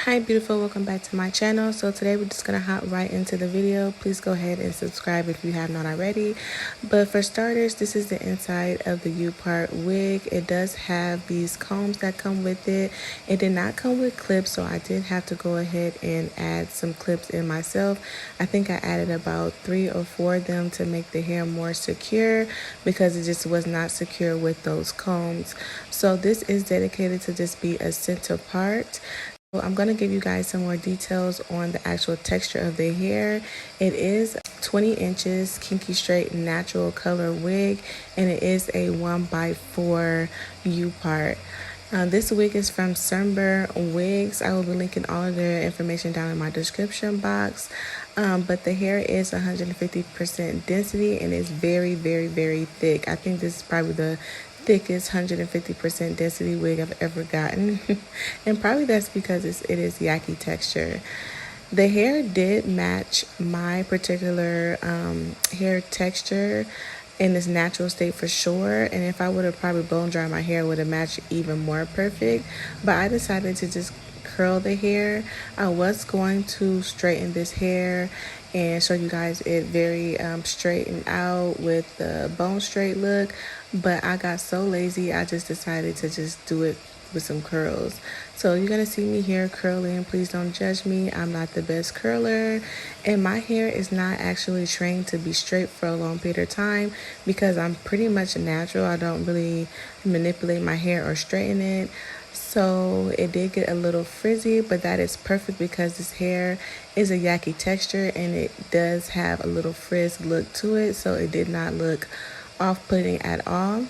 Hi beautiful, welcome back to my channel. So today we're just gonna hop right into the video. Please go ahead and subscribe if you have not already. But for starters, this is the inside of the U-Part wig. It does have these combs that come with it. It did not come with clips, so I did have to go ahead and add some clips in myself. I think I added about 3 or 4 of them to make the hair more secure because it just was not secure with those combs. So this is dedicated to just be a center part. I'm going to give you guys some more details on the actual texture of the hair. It is 20 inches kinky straight natural color wig, and it is a 1x4 U-part. This wig is from Sunber Wigs. I will be linking all of their information down in my description box. But the hair is 150% density and it's very, very, very thick. I think this is probably the thickest 150% density wig I've ever gotten. And probably that's because it is yaki texture. The hair did match my particular hair texture in its natural state for sure, and if I would have probably bone dried my hair, it would have matched even more perfect. But I decided to just curl the hair. I was going to straighten this hair and show you guys it very straightened out with the bone straight look, but I got so lazy I just decided to just do it with some curls. So you're gonna see me here curling. Please don't judge me. I'm not the best curler, and my hair is not actually trained to be straight for a long period of time because I'm pretty much natural. I don't really manipulate my hair or straighten it. So it did get a little frizzy, but that is perfect because this hair is a yaki texture and it does have a little frizz look to it, so it did not look off-putting at all.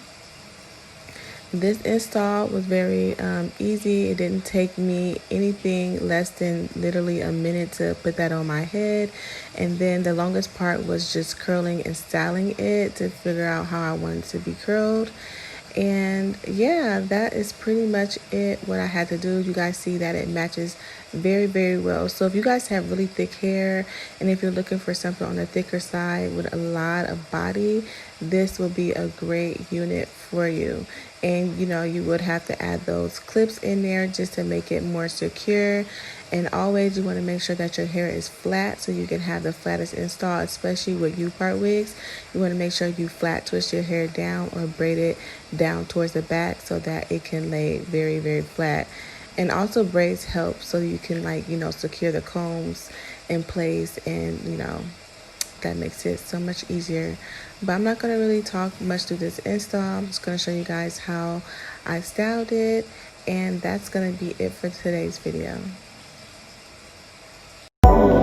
This install was very easy. It didn't take me anything less than literally a minute to put that on my head. And then the longest part was just curling and styling it to figure out how I wanted to be curled. And yeah, that is pretty much it, what I had to do. You guys see that it matches very, very well. So if you guys have really thick hair and if you're looking for something on the thicker side with a lot of body, this will be a great unit for you. And you know, you would have to add those clips in there just to make it more secure. And always you want to make sure that your hair is flat so you can have the flattest install, especially with U-Part wigs. You want to make sure you flat twist your hair down or braid it down towards the back so that it can lay very, very flat. And also braids help so you can, like, you know, secure the combs in place, and you know, that makes it so much easier. But I'm not going to really talk much through this install. I'm just going to show you guys how I styled it, and that's going to be it for today's video.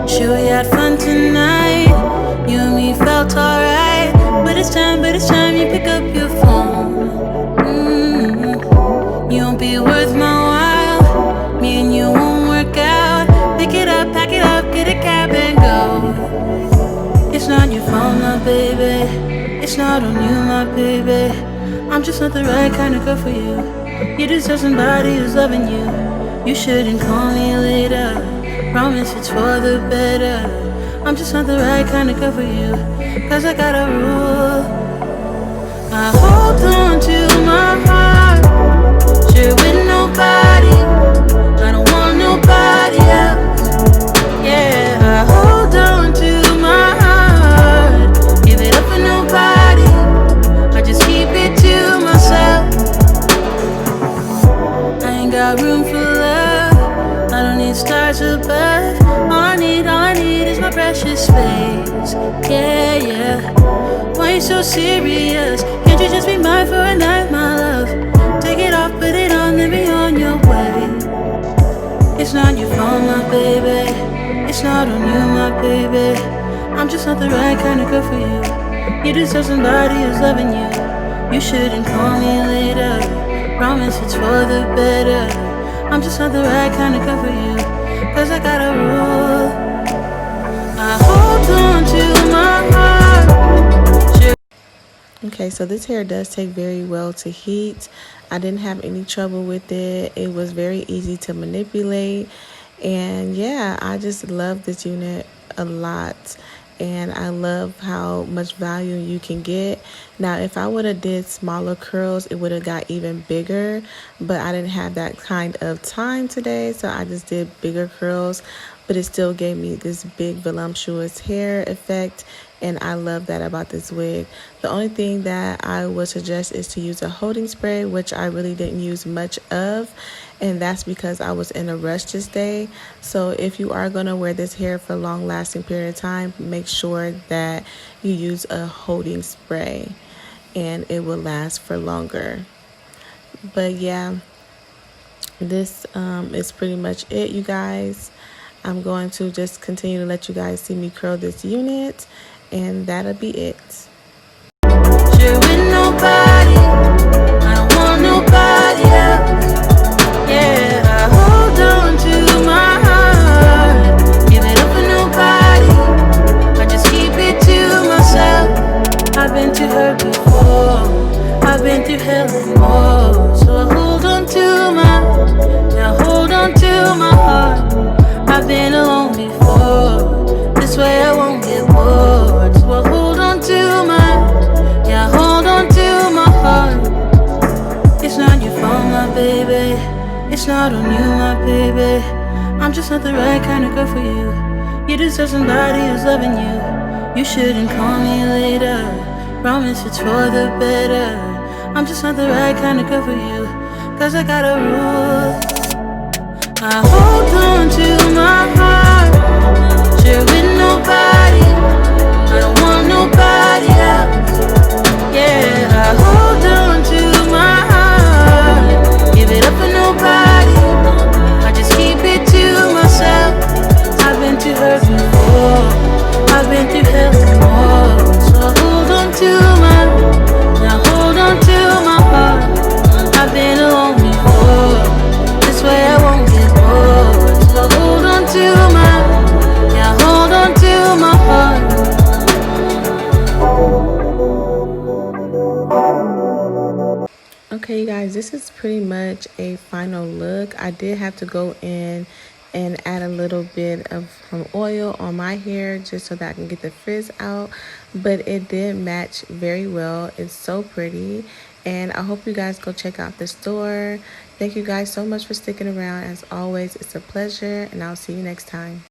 Sure, we had fun tonight. You and me felt alright. But it's time you pick up your phone. You won't be worth my while. Me and you won't work out. Pick it up, pack it up, get a cab and go. It's not your fault, my baby. It's not on you, my baby. I'm just not the right kind of girl for you. You deserve somebody who's loving you. You shouldn't call me later. Promise it's for the better. I'm just not the right kind of girl for you, cause I got a rule. I hold on to my heart, share with nobody. I don't want nobody else. Yeah, I hold on to my heart, give it up for nobody. I just keep it to myself. I ain't got room for love. I don't need stars above. All I need is my precious space. Yeah, yeah. Why you so serious? Can't you just be mine for a night, my love? Take it off, put it on, then be on your way. It's not your fault, my baby. It's not on you, my baby. I'm just not the right kind of girl for you. You deserve somebody who's loving you. You shouldn't call me later. Promise it's for the better. I'm just not the right kind of girl for you, cause I got a rule. I hold on to my heart. Okay, so this hair does take very well to heat. I didn't have any trouble with it. It was very easy to manipulate. And yeah, I just love this unit a lot. And I love how much value you can get. Now, if I would have did smaller curls, it would have got even bigger, but I didn't have that kind of time today, so I just did bigger curls, but it still gave me this big voluptuous hair effect, and I love that about this wig. The only thing that I would suggest is to use a holding spray, which I really didn't use much of, and that's because I was in a rush this day. So if you are going to wear this hair for a long lasting period of time, make sure that you use a holding spray and it will last for longer. But yeah, this is pretty much it, you guys. I'm going to just continue to let you guys see me curl this unit, and that'll be it. Sure with nobody, I don't want nobody else. Yeah, I hold on to my heart, give it up for nobody, I just keep it to myself. I've been too hurt before, I've been through hell and more, so I hold on to my heart. I've been alone before, this way I won't get bored, so I hold on to my heart. It's not your fault, my baby, it's not on you, my baby. I'm just not the right kind of girl for you. You deserve somebody who's loving you. You shouldn't call me later, promise it's for the better. I'm just not the right kind of girl for you, cause I got a rule. I hold on to my heart, share with nobody, I don't want nobody else. Yeah, I hold on to my heart, give it up for nobody, I just keep it to myself. I've been too hurt before, I've been through hell and more, so I hold on to my heart. I've been alone before, this way I won't get bored, so I hold on to my heart. Okay, you guys, this is pretty much a final look. I did have to go in and add a little bit of some oil on my hair just so that I can get the frizz out, but it did match very well. It's so pretty, and I hope you guys go check out the store. Thank you guys so much for sticking around. As always, it's a pleasure, and I'll see you next time.